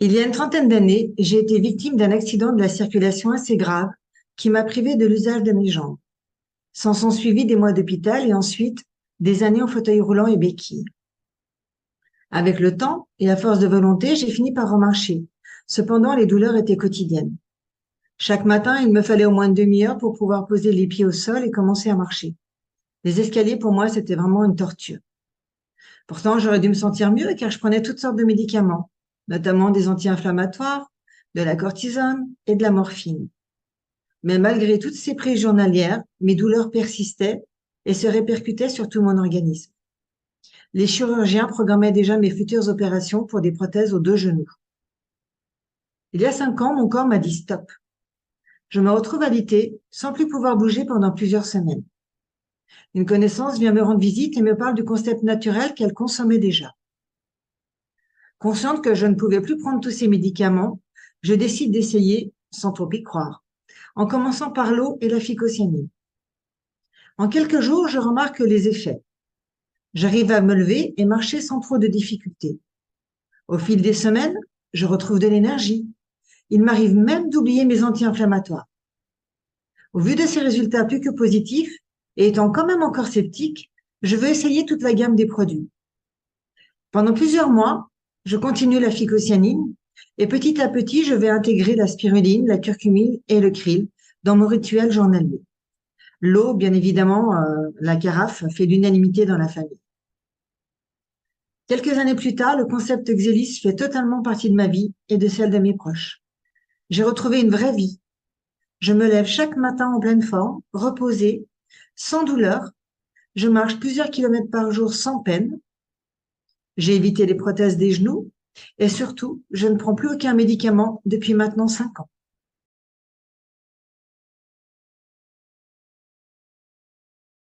Il y a une trentaine d'années, j'ai été victime d'un accident de la circulation assez grave qui m'a privé de l'usage de mes jambes. S'en sont suivis des mois d'hôpital et ensuite des années en fauteuil roulant et béquille. Avec le temps et à force de volonté, j'ai fini par remarcher. Cependant, les douleurs étaient quotidiennes. Chaque matin, il me fallait au moins une demi-heure pour pouvoir poser les pieds au sol et commencer à marcher. Les escaliers, pour moi, c'était vraiment une torture. Pourtant, j'aurais dû me sentir mieux car je prenais toutes sortes de médicaments, notamment des anti-inflammatoires, de la cortisone et de la morphine. Mais malgré toutes ces prises journalières, mes douleurs persistaient et se répercutaient sur tout mon organisme. Les chirurgiens programmaient déjà mes futures opérations pour des prothèses aux deux genoux. Il y a 5 ans, mon corps m'a dit stop. Je me retrouve alitée, sans plus pouvoir bouger pendant plusieurs semaines. Une connaissance vient me rendre visite et me parle du concept naturel qu'elle consommait déjà. Consciente que je ne pouvais plus prendre tous ces médicaments, je décide d'essayer, sans trop y croire, en commençant par l'eau et la phycocyanine. En quelques jours, je remarque les effets. J'arrive à me lever et marcher sans trop de difficultés. Au fil des semaines, je retrouve de l'énergie. Il m'arrive même d'oublier mes anti-inflammatoires. Au vu de ces résultats plus que positifs, et étant quand même encore sceptique, je veux essayer toute la gamme des produits. Pendant plusieurs mois, je continue la phycocyanine et petit à petit, je vais intégrer la spiruline, la curcumine et le krill dans mon rituel journalier. L'eau, bien évidemment, la carafe fait l'unanimité dans la famille. Quelques années plus tard, le concept Xelis fait totalement partie de ma vie et de celle de mes proches. J'ai retrouvé une vraie vie. Je me lève chaque matin en pleine forme, reposée, sans douleur. Je marche plusieurs kilomètres par jour sans peine. J'ai évité les prothèses des genoux et surtout, je ne prends plus aucun médicament depuis maintenant 5 ans.